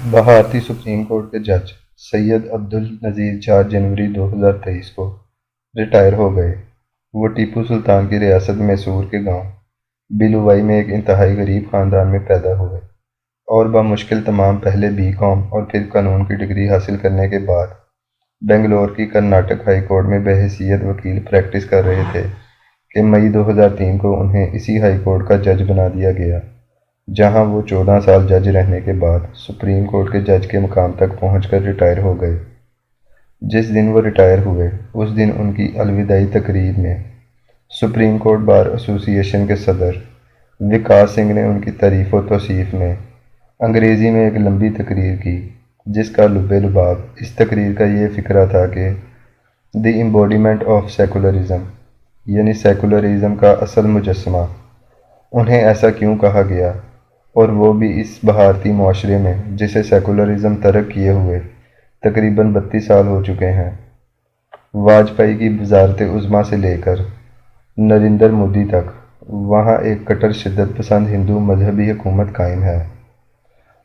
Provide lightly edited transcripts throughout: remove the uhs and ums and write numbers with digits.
بھارتی supreme court کے جج سید عبدالنذیر 4 جنوری 2023 کو ریٹائر ہو گئے۔ وہ ٹیپو سلطان کی ریاست میسور کے گاؤں بیلووائی میں ایک انتہائی غریب خاندان میں پیدا ہوئے اور بمشکل تمام پہلے بی.کام اور پھر قانون کی ڈگری حاصل کرنے کے بعد بنگلور کی کرناٹک ہائی کورٹ میں بحیثیت وکیل پریکٹس کر رہے تھے کہ مئی 2003 کو انہیں اسی ہائی کورٹ کا جج بنا دیا گیا، جہاں وہ 14 سال جج رہنے کے بعد سپریم کورٹ کے جج کے مقام تک پہنچ کر ریٹائر ہو گئے۔ جس دن وہ ریٹائر ہوئے اس دن ان کی الوداعی تقریب میں سپریم کورٹ بار ایسوسی ایشن کے صدر وکاس سنگھ نے ان کی تعریف و توصیف میں انگریزی میں ایک لمبی تقریر کی، جس کا لب لباب اس تقریر کا یہ فقرہ تھا کہ دی ایمبوڈیمنٹ آف سیکولرزم، یعنی سیکولرزم کا اصل مجسمہ، انہیں ایسا کیوں کہا گیا، اور وہ بھی اس بھارتی معاشرے میں جسے سیکولرزم ترک کیے ہوئے تقریباً 32 سال ہو چکے ہیں۔ واجپئی کی وزارت عظمیٰ سے لے کر نریندر مودی تک وہاں ایک کٹر شدت پسند ہندو مذہبی حکومت قائم ہے،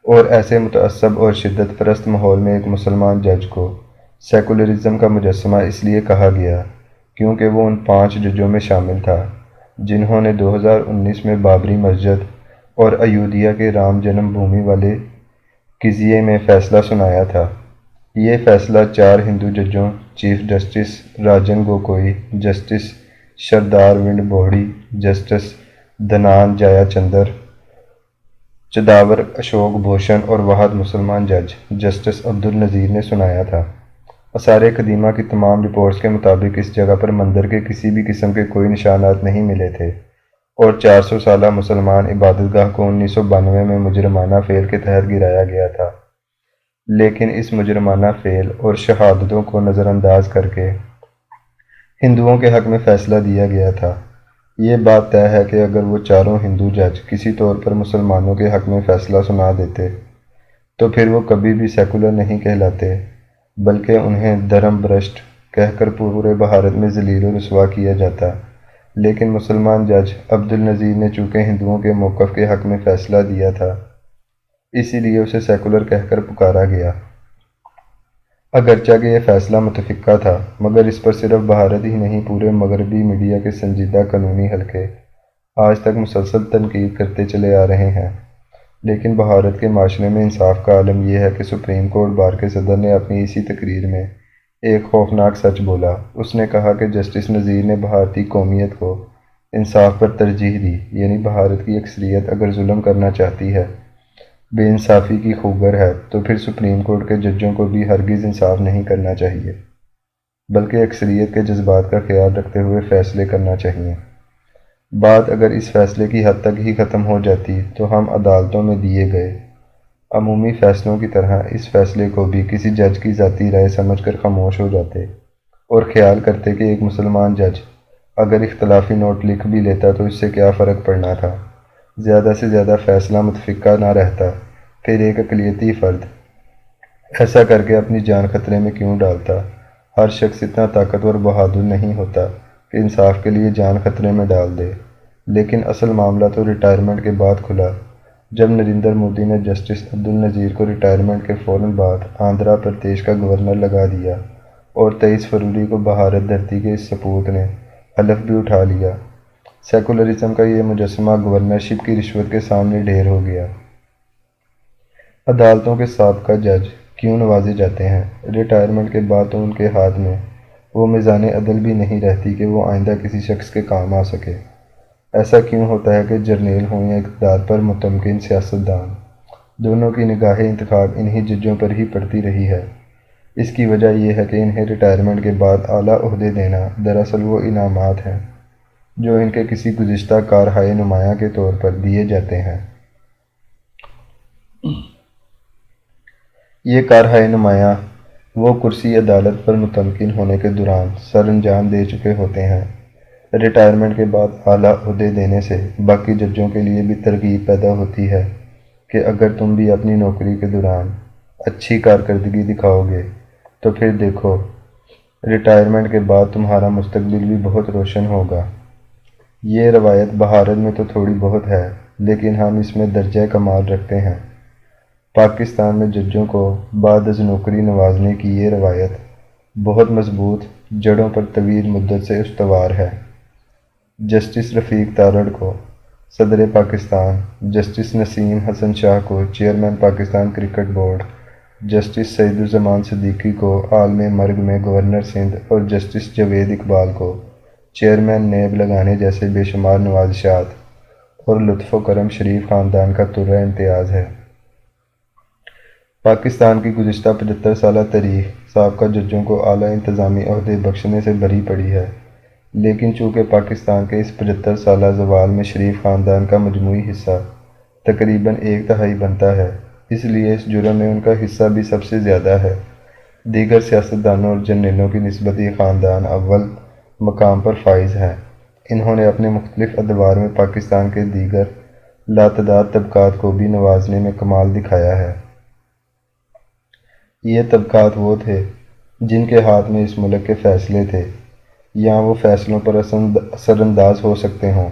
اور ایسے متعصب اور شدت پرست ماحول میں ایک مسلمان جج کو سیکولرزم کا مجسمہ اس لیے کہا گیا کیونکہ وہ ان 5 ججوں میں شامل تھا جنہوں نے 2019 میں بابری مسجد اور ایودھیا کے رام جنم بھومی والے قضیے میں فیصلہ سنایا تھا۔ یہ فیصلہ 4 ہندو ججوں chief justice Ranjan Gogoi, justice Sharad Arvind Bobde, justice Dhananjaya Chandrachud, Ashok Bhushan اور واحد مسلمان جج جسٹس عبدالنذیر نے سنایا تھا۔ آثار قدیمہ کی تمام رپورٹس کے مطابق اس جگہ پر مندر کے کسی بھی قسم کے کوئی نشانات نہیں ملے تھے، اور 400 سالہ مسلمان عبادت گاہ کو 1992 میں مجرمانہ فعل کے تحت گرایا گیا تھا، لیکن اس مجرمانہ فعل اور شہادتوں کو نظر انداز کر کے ہندوؤں کے حق میں فیصلہ دیا گیا تھا۔ یہ بات طے ہے کہ اگر وہ چاروں ہندو جج کسی طور پر مسلمانوں کے حق میں فیصلہ سنا دیتے تو پھر وہ کبھی بھی سیکولر نہیں کہلاتے، بلکہ انہیں دھرم بھرشٹ کہہ کر پورے بھارت میں ذلیل و رسوا کیا جاتا۔ لیکن مسلمان جج عبدالنذیر نے چونکہ ہندوؤں کے موقف کے حق میں فیصلہ دیا تھا، اسی لیے اسے سیکولر کہہ کر پکارا گیا۔ اگرچہ کہ یہ فیصلہ متفقہ تھا، مگر اس پر صرف بھارت ہی نہیں پورے مغربی میڈیا کے سنجیدہ قانونی حلقے آج تک مسلسل تنقید کرتے چلے آ رہے ہیں۔ لیکن بھارت کے معاشرے میں انصاف کا عالم یہ ہے کہ سپریم کورٹ بار کے صدر نے اپنی اسی تقریر میں ایک خوفناک سچ بولا۔ اس نے کہا کہ جسٹس نذیر نے بھارتی قومیت کو انصاف پر ترجیح دی، یعنی بھارت کی اکثریت اگر ظلم کرنا چاہتی ہے، بے انصافی کی خوگر ہے، تو پھر سپریم کورٹ کے ججوں کو بھی ہرگز انصاف نہیں کرنا چاہیے، بلکہ اکثریت کے جذبات کا خیال رکھتے ہوئے فیصلے کرنا چاہیے۔ بات اگر اس فیصلے کی حد تک ہی ختم ہو جاتی تو ہم عدالتوں میں دیے گئے عمومی فیصلوں کی طرح اس فیصلے کو بھی کسی جج کی ذاتی رائے سمجھ کر خاموش ہو جاتے اور خیال کرتے کہ ایک مسلمان جج اگر اختلافی نوٹ لکھ بھی لیتا تو اس سے کیا فرق پڑنا تھا، زیادہ سے زیادہ فیصلہ متفقہ نہ رہتا، پھر ایک اقلیتی فرد ایسا کر کے اپنی جان خطرے میں کیوں ڈالتا؟ ہر شخص اتنا طاقتور بہادر نہیں ہوتا کہ انصاف کے لیے جان خطرے میں ڈال دے۔ لیکن اصل معاملہ تو ریٹائرمنٹ کے بعد کھلا، جب نریندر مودی نے جسٹس عبدالنذیر کو ریٹائرمنٹ کے فوراً بعد آندھرا پردیش کا گورنر لگا دیا، اور 23 فروری کو بھارت دھرتی کے اس سپوت نے حلف بھی اٹھا لیا۔ سیکولرزم کا یہ مجسمہ گورنرشپ کی رشوت کے سامنے ڈھیر ہو گیا۔ عدالتوں کے سابقہ جج کیوں نوازے جاتے ہیں؟ ریٹائرمنٹ کے بعد تو ان کے ہاتھ میں وہ میزان عدل بھی نہیں رہتی کہ وہ آئندہ کسی شخص کے کام آ سکے۔ ایسا کیوں ہوتا ہے کہ جرنیل ہوں یا اقتدار پر متمکن سیاستدان، دونوں کی نگاہ انتخاب انہی ججوں پر ہی پڑتی رہی ہے؟ اس کی وجہ یہ ہے کہ انہیں ریٹائرمنٹ کے بعد اعلیٰ عہدے دینا دراصل وہ انعامات ہیں جو ان کے کسی گزشتہ کارہائے نمایاں کے طور پر دیے جاتے ہیں۔ یہ کارہائے نمایاں وہ کرسی عدالت پر متمکن ہونے کے دوران سر انجام دے چکے ہوتے ہیں۔ ریٹائرمنٹ کے بعد اعلیٰ عہدے دینے سے باقی ججوں کے لیے بھی ترغیب پیدا ہوتی ہے کہ اگر تم بھی اپنی نوکری کے دوران اچھی کارکردگی دکھاؤ گے تو پھر دیکھو، ریٹائرمنٹ کے بعد تمہارا مستقبل بھی بہت روشن ہوگا۔ یہ روایت بھارت میں تو تھوڑی بہت ہے، لیکن ہم اس میں درجہ کمال رکھتے ہیں۔ پاکستان میں ججوں کو بعد از نوکری نوازنے کی یہ روایت بہت مضبوط جڑوں پر طویل مدت سے استوار ہے۔ جسٹس رفیق تارڑ کو صدر پاکستان، جسٹس نسیم حسن شاہ کو chairman Pakistan cricket board, justice Saeeduzzaman Siddiqui کو عالم مرگ میں گورنر سندھ اور جسٹس جاوید اقبال کو چیئرمین نیب لگانے جیسے بے شمار نوازشات اور لطف و کرم شریف خاندان کا ترہ امتیاز ہے۔ پاکستان کی گزشتہ 75 سالہ تاریخ سابقہ ججوں کو اعلیٰ انتظامی عہدے بخشنے سے بھری پڑی ہے، لیکن چونکہ پاکستان کے اس 75 سالہ زوال میں شریف خاندان کا مجموعی حصہ تقریباً 1/3 بنتا ہے، اس لیے اس جرم میں ان کا حصہ بھی سب سے زیادہ ہے۔ دیگر سیاستدانوں اور جرنیلوں کی نسبت یہ خاندان اول مقام پر فائز ہیں۔ انہوں نے اپنے مختلف ادوار میں پاکستان کے دیگر لاتعداد طبقات کو بھی نوازنے میں کمال دکھایا ہے۔ یہ طبقات وہ تھے جن کے ہاتھ میں اس ملک کے فیصلے تھے یا وہ فیصلوں پر اثر انداز ہو سکتے ہوں۔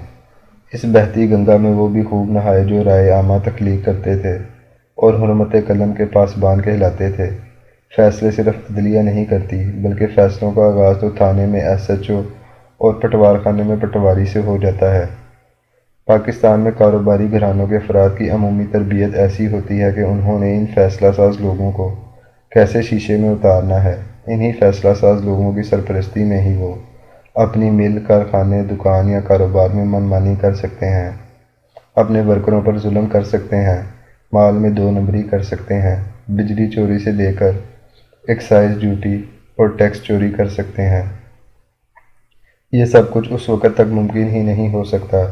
اس بہتی گنگا میں وہ بھی خوب نہائے جو رائے عامہ تخلیق کرتے تھے اور حرمت قلم کے پاسبان کہلاتے تھے۔ فیصلے صرف عدلیہ نہیں کرتی بلکہ فیصلوں کا آغاز تو تھانے میں ایس ایچ او اور پٹوار خانے میں پٹواری سے ہو جاتا ہے۔ پاکستان میں کاروباری گھرانوں کے افراد کی عمومی تربیت ایسی ہوتی ہے کہ انہوں نے ان فیصلہ ساز لوگوں کو کیسے شیشے میں اتارنا ہے۔ انہی فیصلہ ساز لوگوں کی سرپرستی میں ہی وہ اپنی مل، کارخانے، دکان یا کاروبار میں من مانی کر سکتے ہیں، اپنے ورکروں پر ظلم کر سکتے ہیں، مال میں 2 نمبری کر سکتے ہیں، بجلی چوری سے لے کر ایکسائز ڈیوٹی اور ٹیکس چوری کر سکتے ہیں۔ یہ سب کچھ اس وقت تک ممکن ہی نہیں ہو سکتا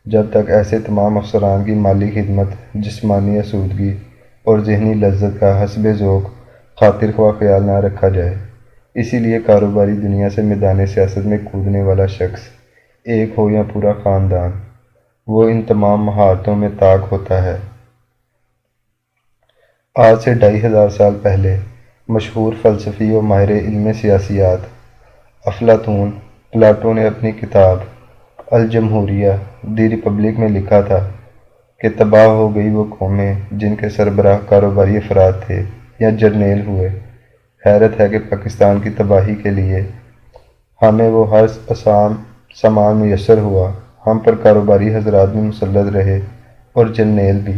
جب تک ایسے تمام افسران کی مالی خدمت، جسمانی آسودگی اور ذہنی لذت کا حسب ذوق خاطر خواہ خیال نہ رکھا جائے۔ اسی لیے کاروباری دنیا سے میدان سیاست میں کودنے والا شخص، ایک ہو یا پورا خاندان، وہ ان تمام مہارتوں میں طاق ہوتا ہے۔ آج سے 2500 سال پہلے مشہور فلسفی و ماہر علم سیاسیات افلاطون پلاٹو نے اپنی کتاب الجمہوریہ دی ریپبلک میں لکھا تھا کہ تباہ ہو گئی وہ قومیں جن کے سربراہ کاروباری افراد تھے یا جرنیل ہوئے۔ حیرت ہے کہ پاکستان کی تباہی کے لیے ہمیں وہ ہر سامان میسر ہوا، ہم پر کاروباری حضرات بھی مسلط رہے اور جرنیل بھی۔